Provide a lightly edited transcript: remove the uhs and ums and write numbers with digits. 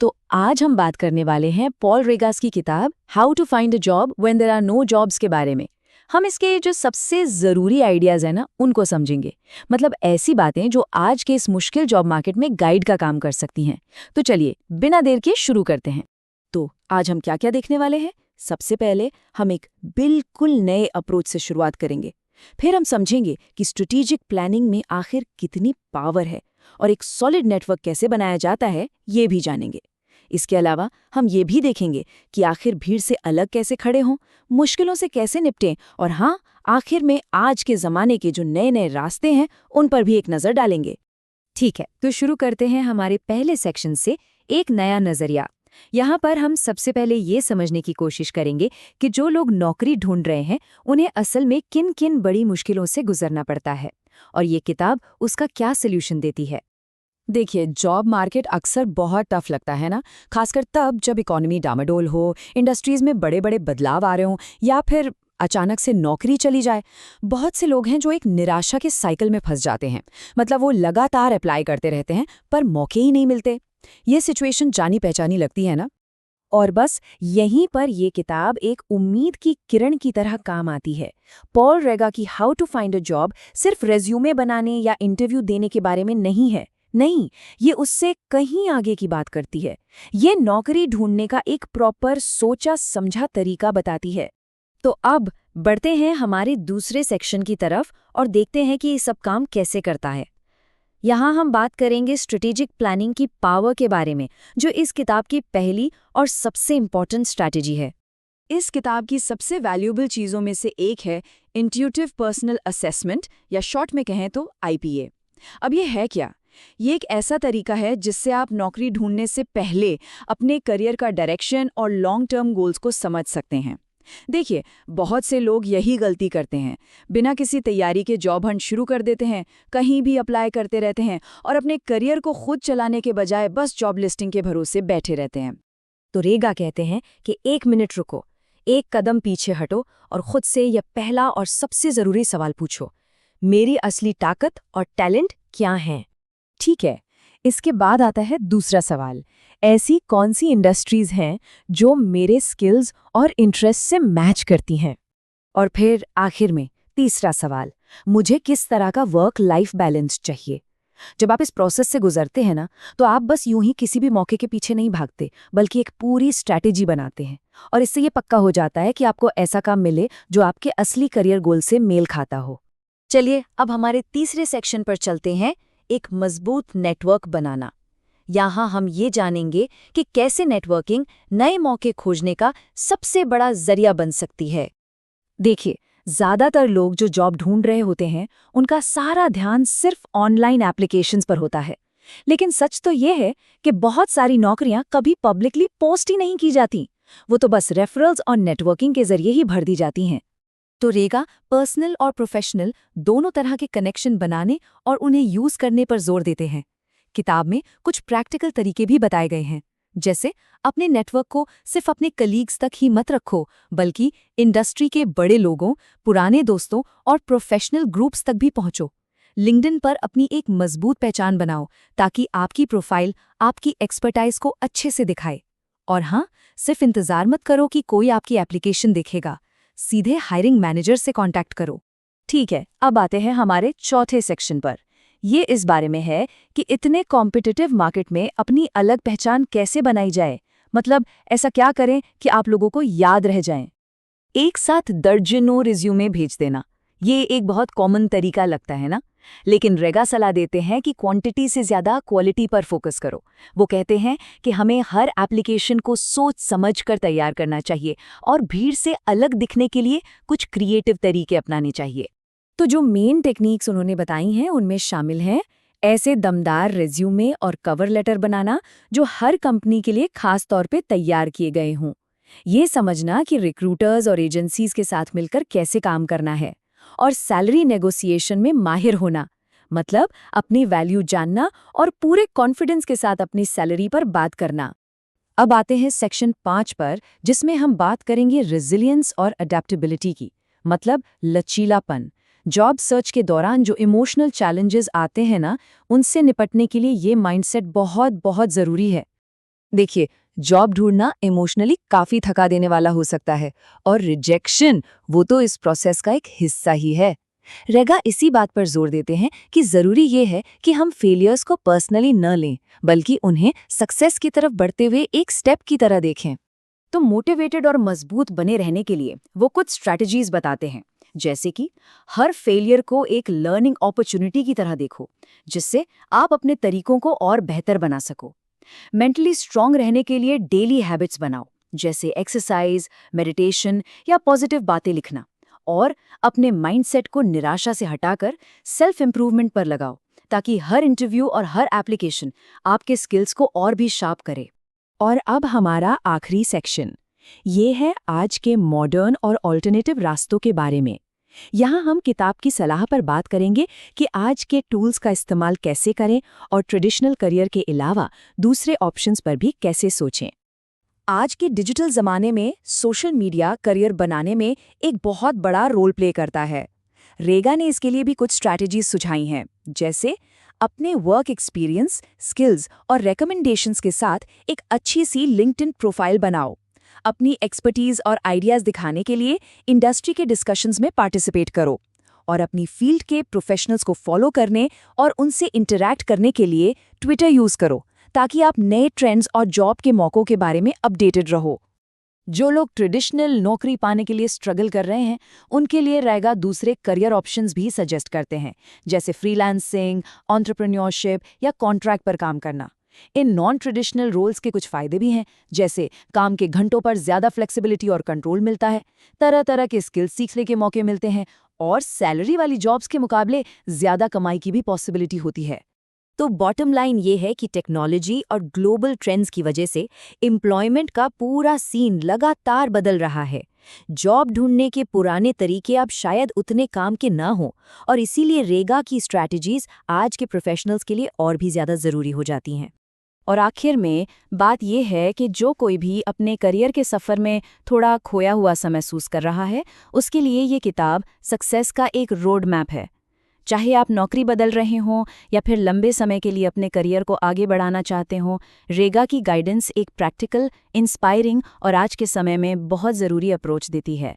तो आज हम बात करने वाले हैं पॉल रेगास की किताब how to find a job when there are no jobs के बारे में। हम इसके जो सबसे ज़रूरी आइडियाज़ हैं ना उनको समझेंगे। मतलब ऐसी बातें जो आज के इस मुश्किल जॉब मार्केट में गाइड का काम कर सकती हैं। तो चलिए बिना देर के शुरू करते हैं। तो आज हम क्या क्या देखने वाले हैं? सबसे पहले हम एक बिल्कुल नए अप्रोच से शुरुआत करेंगे। फिर हम समझेंगे कि स्ट्रेटेजिक प्लानिंग में आखिर कितनी पावर है और एक सॉलिड नेटवर्क कैसे बनाया जाता है ये भी जानेंगे। इसके अलावा हम ये भी देखेंगे कि आखिर भीड़ से अलग कैसे खड़े हों, मुश्किलों से कैसे निपटें और हाँ, आखिर में आज के ज़माने के जो नए नए रास्ते हैं उन पर भी एक नज़र डालेंगे। ठीक है, तो शुरू करते हैं हमारे पहले सेक्शन से, एक नया नज़रिया। यहाँ पर हम सबसे पहले ये समझने की कोशिश करेंगे कि जो लोग नौकरी ढूंढ रहे हैं उन्हें असल में किन किन बड़ी मुश्किलों से गुजरना पड़ता है और ये किताब उसका क्या सल्यूशन देती है। देखिए, जॉब मार्केट अक्सर बहुत टफ लगता है ना, खासकर तब जब इकोनॉमी डामाडोल हो, इंडस्ट्रीज में बड़े बड़े बदलाव आ रहे हों या फिर अचानक से नौकरी चली जाए। बहुत से लोग हैं जो एक निराशा के साइकिल में फंस जाते हैं। मतलब वो लगातार अप्लाई करते रहते हैं पर मौके ही नहीं मिलते। ये सिचुएशन जानी पहचानी लगती है ना। और बस यहीं पर ये किताब एक उम्मीद की किरण की तरह काम आती है। पॉल रेगा की how to find a job सिर्फ रेज्यूमे बनाने या इंटरव्यू देने के बारे में नहीं है। नहीं, ये उससे कहीं आगे की बात करती है। ये नौकरी ढूंढने का एक प्रॉपर सोचा समझा तरीका बताती है। तो अब बढ़ते हैं हमारे दूसरे सेक्शन की तरफ और देखते हैं कि ये सब काम कैसे करता है। यहाँ हम बात करेंगे स्ट्रेटेजिक प्लानिंग की पावर के बारे में, जो इस किताब की पहली और सबसे इम्पॉर्टेंट स्ट्रैटेजी है। इस किताब की सबसे वैल्यूएबल चीज़ों में से एक है इंट्यूटिव पर्सनल असेसमेंट, या शॉर्ट में कहें तो IPA। अब ये है क्या? ये एक ऐसा तरीका है जिससे आप नौकरी ढूंढने से पहले अपने करियर का डायरेक्शन और लॉन्ग टर्म गोल्स को समझ सकते हैं। देखिए, बहुत से लोग यही गलती करते हैं। बिना किसी तैयारी के जॉब हंट शुरू कर देते हैं, कहीं भी अप्लाई करते रहते हैं और अपने करियर को खुद चलाने के बजाय बस जॉब लिस्टिंग के भरोसे बैठे रहते हैं। तो रेगा कहते हैं कि 1 मिनट रुको, एक कदम पीछे हटो और खुद से यह पहला और सबसे ज़रूरी सवाल पूछो, मेरी असली ताकत और टैलेंट क्या है? ठीक है, इसके बाद आता है दूसरा सवाल, ऐसी कौन सी इंडस्ट्रीज हैं जो मेरे स्किल्स और इंटरेस्ट से मैच करती हैं? और फिर आखिर में तीसरा सवाल, मुझे किस तरह का वर्क लाइफ बैलेंस चाहिए? जब आप इस प्रोसेस से गुजरते हैं ना, तो आप बस यूं ही किसी भी मौके के पीछे नहीं भागते, बल्कि एक पूरी स्ट्रैटेजी बनाते हैं। और इससे ये पक्का हो जाता है कि आपको ऐसा काम मिले जो आपके असली करियर गोल से मेल खाता हो। चलिए अब हमारे तीसरे सेक्शन पर चलते हैं, एक मजबूत नेटवर्क बनाना। यहाँ हम ये जानेंगे कि कैसे नेटवर्किंग नए मौके खोजने का सबसे बड़ा जरिया बन सकती है। देखिए, ज्यादातर लोग जो जॉब ढूंढ रहे होते हैं उनका सारा ध्यान सिर्फ ऑनलाइन एप्लीकेशंस पर होता है। लेकिन सच तो ये है कि बहुत सारी नौकरियां कभी पब्लिकली पोस्ट ही नहीं की जाती। वो तो बस रेफरल्स और नेटवर्किंग के जरिए ही भर दी जाती हैं। तो रेगा पर्सनल और प्रोफेशनल दोनों तरह के कनेक्शन बनाने और उन्हें यूज करने पर जोर देते हैं। किताब में कुछ प्रैक्टिकल तरीके भी बताए गए हैं, जैसे अपने नेटवर्क को सिर्फ अपने कलीग्स तक ही मत रखो, बल्कि इंडस्ट्री के बड़े लोगों, पुराने दोस्तों और प्रोफेशनल ग्रुप्स तक भी पहुंचो। लिंक्डइन पर अपनी एक मजबूत पहचान बनाओ ताकि आपकी प्रोफाइल आपकी एक्सपर्टाइज को अच्छे से दिखाए। और हाँ, सिर्फ इंतजार मत करो कि कोई आपकी एप्लीकेशन देखेगा, सीधे हायरिंग मैनेजर से कांटेक्ट करो। ठीक है, अब आते हैं हमारे चौथे सेक्शन पर। ये इस बारे में है कि इतने कॉम्पिटिटिव मार्केट में अपनी अलग पहचान कैसे बनाई जाए। मतलब ऐसा क्या करें कि आप लोगों को याद रह जाएं। एक साथ दर्जनों रिज्यूमे भेज देना, ये एक बहुत कॉमन तरीका लगता है ना, लेकिन रेगा सलाह देते हैं कि क्वांटिटी से ज़्यादा क्वालिटी पर फोकस करो। वो कहते हैं कि हमें हर एप्लीकेशन को सोच समझ कर तैयार करना चाहिए और भीड़ से अलग दिखने के लिए कुछ क्रिएटिव तरीके अपनाने चाहिए। तो जो मेन टेक्निक्स उन्होंने बताई हैं उनमें शामिल हैं ऐसे दमदार रिज्यूमे और कवर लेटर बनाना जो हर कंपनी के लिए खास तौर पे तैयार किए गए हों। ये समझना कि रिक्रूटर्स और एजेंसीज के साथ मिलकर कैसे काम करना है, और सैलरी नेगोशिएशन में माहिर होना, मतलब अपनी वैल्यू जानना और पूरे कॉन्फिडेंस के साथ अपनी सैलरी पर बात करना। अब आते हैं सेक्शन 5 पर, जिसमें हम बात करेंगे रेजिलियंस और अडेप्टेबिलिटी की, मतलब लचीलापन। जॉब सर्च के दौरान जो इमोशनल चैलेंजेस आते हैं ना, उनसे निपटने के लिए ये माइंडसेट बहुत बहुत ज़रूरी है। देखिए, जॉब ढूंढना इमोशनली काफी थका देने वाला हो सकता है, और रिजेक्शन वो तो इस प्रोसेस का एक हिस्सा ही है। रेगा इसी बात पर जोर देते हैं कि जरूरी ये है कि हम फेलियर्स को पर्सनली न लें, बल्कि उन्हें सक्सेस की तरफ बढ़ते हुए एक स्टेप की तरह देखें। तो मोटिवेटेड और मजबूत बने रहने के लिए वो कुछ स्ट्रैटेजीज बताते हैं, जैसे कि हर फेलियर को एक लर्निंग अपॉर्चुनिटी की तरह देखो, जिससे आप अपने तरीकों को और बेहतर बना सको। मेंटली स्ट्रांग रहने के लिए डेली हैबिट्स बनाओ, जैसे एक्सरसाइज, मेडिटेशन या पॉजिटिव बातें लिखना। और अपने माइंडसेट को निराशा से हटाकर सेल्फ इंप्रूवमेंट पर लगाओ, ताकि हर इंटरव्यू और हर एप्लीकेशन आपके स्किल्स को और भी शार्प करे। और अब हमारा आखिरी सेक्शन, ये है आज के मॉडर्न और ऑल्टरनेटिव रास्तों के बारे में। यहाँ हम किताब की सलाह पर बात करेंगे कि आज के टूल्स का इस्तेमाल कैसे करें और ट्रेडिशनल करियर के अलावा दूसरे ऑप्शंस पर भी कैसे सोचें। आज के डिजिटल ज़माने में सोशल मीडिया करियर बनाने में एक बहुत बड़ा रोल प्ले करता है। रेगा ने इसके लिए भी कुछ स्ट्रैटेजीज सुझाई हैं, जैसे अपने वर्क एक्सपीरियंस, स्किल्स और रिकमेंडेशंस के साथ एक अच्छी सी लिंक्डइन प्रोफाइल बनाओ। अपनी एक्सपर्टीज और आइडियाज दिखाने के लिए इंडस्ट्री के डिस्कशंस में पार्टिसिपेट करो, और अपनी फील्ड के प्रोफेशनल्स को फॉलो करने और उनसे इंटरैक्ट करने के लिए ट्विटर यूज करो, ताकि आप नए ट्रेंड्स और जॉब के मौकों के बारे में अपडेटेड रहो। जो लोग ट्रेडिशनल नौकरी पाने के लिए स्ट्रगल कर रहे हैं, उनके लिए रेगा दूसरे करियर ऑप्शंस भी सजेस्ट करते हैं, जैसे फ्रीलांसिंग, एंटरप्रेन्योरशिप या कॉन्ट्रैक्ट पर काम करना। इन नॉन ट्रेडिशनल रोल्स के कुछ फायदे भी हैं, जैसे काम के घंटों पर ज्यादा फ्लेक्सिबिलिटी और कंट्रोल मिलता है, तरह तरह के स्किल्स सीखने के मौके मिलते हैं, और सैलरी वाली जॉब्स के मुकाबले ज्यादा कमाई की भी पॉसिबिलिटी होती है। तो बॉटम लाइन ये है कि टेक्नोलॉजी और ग्लोबल ट्रेंड्स की वजह से एम्प्लॉयमेंट का पूरा सीन लगातार बदल रहा है। जॉब ढूंढने के पुराने तरीके अब शायद उतने काम के ना हों, और इसीलिए रेगा की स्ट्रैटेजीज आज के प्रोफेशनल्स के लिए और भी ज़्यादा ज़रूरी हो जाती हैं। और आखिर में बात यह है कि जो कोई भी अपने करियर के सफ़र में थोड़ा खोया हुआ सा महसूस कर रहा है, उसके लिए ये किताब सक्सेस का एक रोड मैप है। चाहे आप नौकरी बदल रहे हों या फिर लंबे समय के लिए अपने करियर को आगे बढ़ाना चाहते हों, रेगा की गाइडेंस एक प्रैक्टिकल, इंस्पायरिंग और आज के समय में बहुत ज़रूरी अप्रोच देती है।